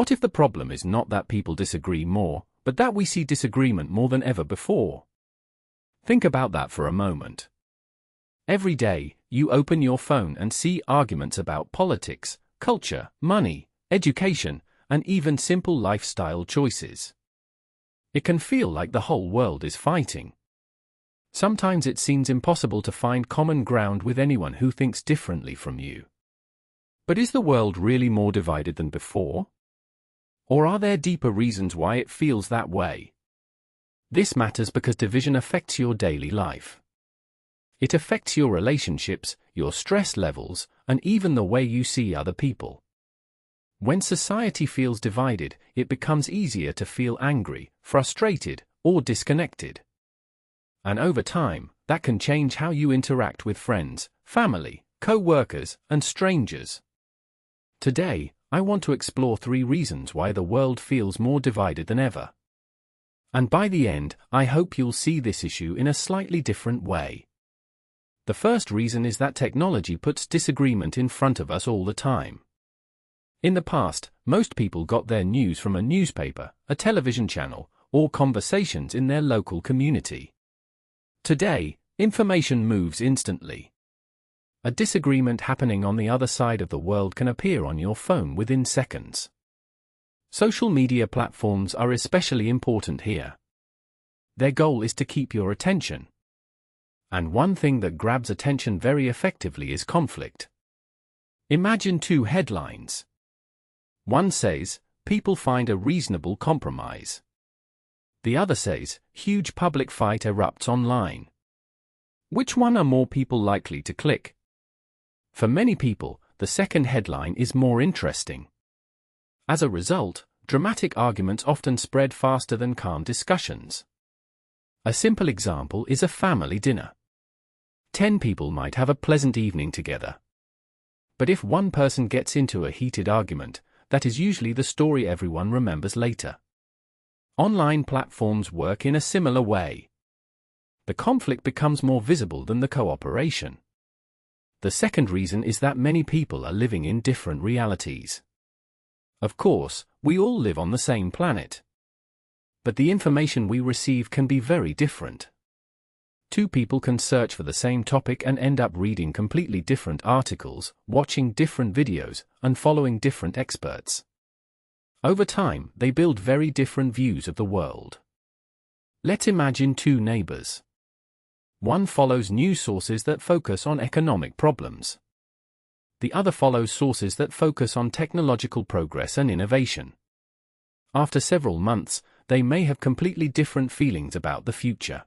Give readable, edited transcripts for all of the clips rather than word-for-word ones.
What if the problem is not that people disagree more, but that we see disagreement more than ever before? Think about that for a moment. Every day, you open your phone and see arguments about politics, culture, money, education, and even simple lifestyle choices. It can feel like the whole world is fighting. Sometimes it seems impossible to find common ground with anyone who thinks differently from you. But is the world really more divided than before? Or are there deeper reasons why it feels that way? This matters because division affects your daily life. It affects your relationships, your stress levels, and even the way you see other people. When society feels divided, it becomes easier to feel angry, frustrated, or disconnected. And over time, that can change how you interact with friends, family, co-workers, and strangers. Today, I want to explore 3 reasons why the world feels more divided than ever. And by the end, I hope you'll see this issue in a slightly different way. The first reason is that technology puts disagreement in front of us all the time. In the past, most people got their news from a newspaper, a television channel, or conversations in their local community. Today, information moves instantly. A disagreement happening on the other side of the world can appear on your phone within seconds. Social media platforms are especially important here. Their goal is to keep your attention. And one thing that grabs attention very effectively is conflict. Imagine 2 headlines. One says, "People find a reasonable compromise." The other says, "Huge public fight erupts online." Which one are more people likely to click? For many people, the second headline is more interesting. As a result, dramatic arguments often spread faster than calm discussions. A simple example is a family dinner. 10 people might have a pleasant evening together. But if one person gets into a heated argument, that is usually the story everyone remembers later. Online platforms work in a similar way. The conflict becomes more visible than the cooperation. The second reason is that many people are living in different realities. Of course, we all live on the same planet. But the information we receive can be very different. 2 people can search for the same topic and end up reading completely different articles, watching different videos, and following different experts. Over time, they build very different views of the world. Let's imagine 2 neighbors. One follows news sources that focus on economic problems. The other follows sources that focus on technological progress and innovation. After several months, they may have completely different feelings about the future.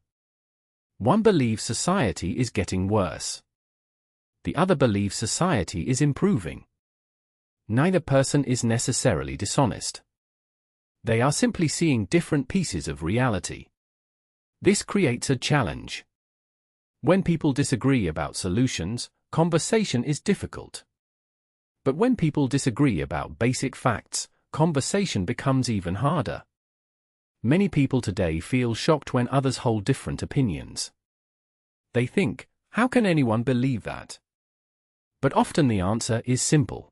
One believes society is getting worse. The other believes society is improving. Neither person is necessarily dishonest. They are simply seeing different pieces of reality. This creates a challenge. When people disagree about solutions, conversation is difficult. But when people disagree about basic facts, conversation becomes even harder. Many people today feel shocked when others hold different opinions. They think, how can anyone believe that? But often the answer is simple.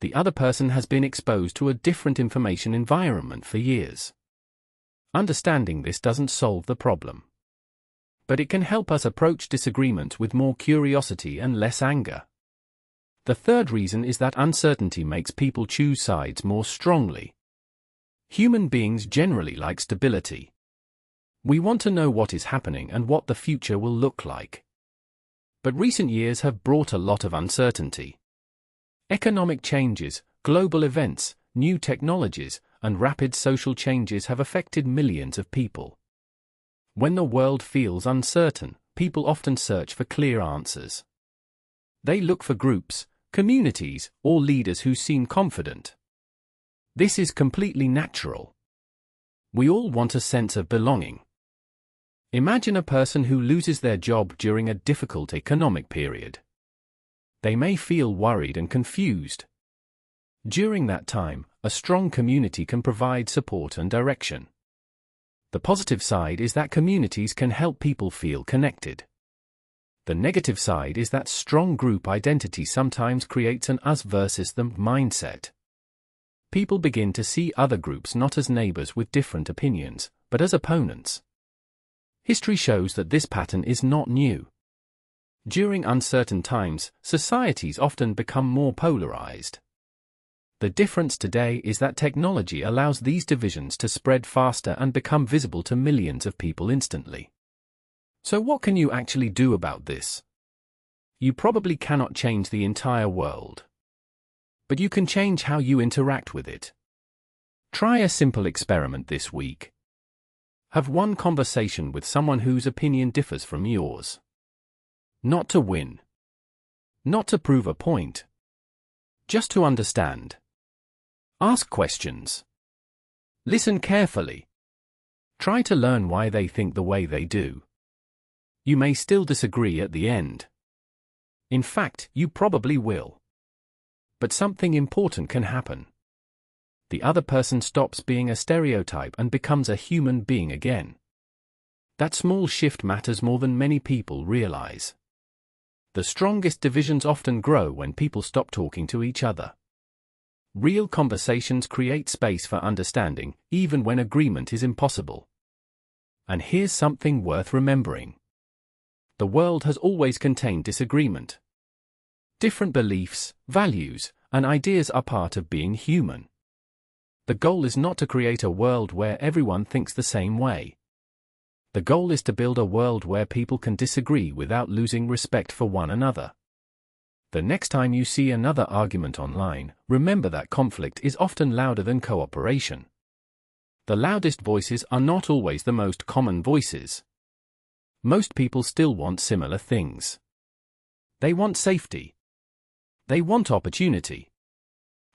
The other person has been exposed to a different information environment for years. Understanding this doesn't solve the problem. But it can help us approach disagreement with more curiosity and less anger. The third reason is that uncertainty makes people choose sides more strongly. Human beings generally like stability. We want to know what is happening and what the future will look like. But recent years have brought a lot of uncertainty. Economic changes, global events, new technologies, and rapid social changes have affected millions of people. When the world feels uncertain, people often search for clear answers. They look for groups, communities, or leaders who seem confident. This is completely natural. We all want a sense of belonging. Imagine a person who loses their job during a difficult economic period. They may feel worried and confused. During that time, a strong community can provide support and direction. The positive side is that communities can help people feel connected. The negative side is that strong group identity sometimes creates an us versus them mindset. people begin to see other groups not as neighbors with different opinions, but as opponents. History shows that this pattern is not new. During uncertain times, societies often become more polarized. The difference today is that technology allows these divisions to spread faster and become visible to millions of people instantly. So what can you actually do about this? You probably cannot change the entire world. But you can change how you interact with it. Try a simple experiment this week. Have one conversation with someone whose opinion differs from yours. Not to win. Not to prove a point. Just to understand. Ask questions. Listen carefully. Try to learn why they think the way they do. You may still disagree at the end. In fact, you probably will. But something important can happen. The other person stops being a stereotype and becomes a human being again. That small shift matters more than many people realize. The strongest divisions often grow when people stop talking to each other. Real conversations create space for understanding, even when agreement is impossible. And here's something worth remembering. The world has always contained disagreement. Different beliefs, values, and ideas are part of being human. The goal is not to create a world where everyone thinks the same way. The goal is to build a world where people can disagree without losing respect for one another. The next time you see another argument online, remember that conflict is often louder than cooperation. The loudest voices are not always the most common voices. Most people still want similar things. They want safety. They want opportunity.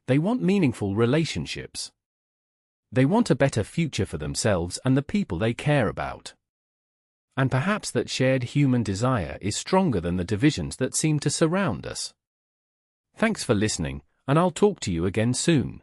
They want meaningful relationships. They want a better future for themselves and the people they care about. And perhaps that shared human desire is stronger than the divisions that seem to surround us. Thanks for listening, and I'll talk to you again soon.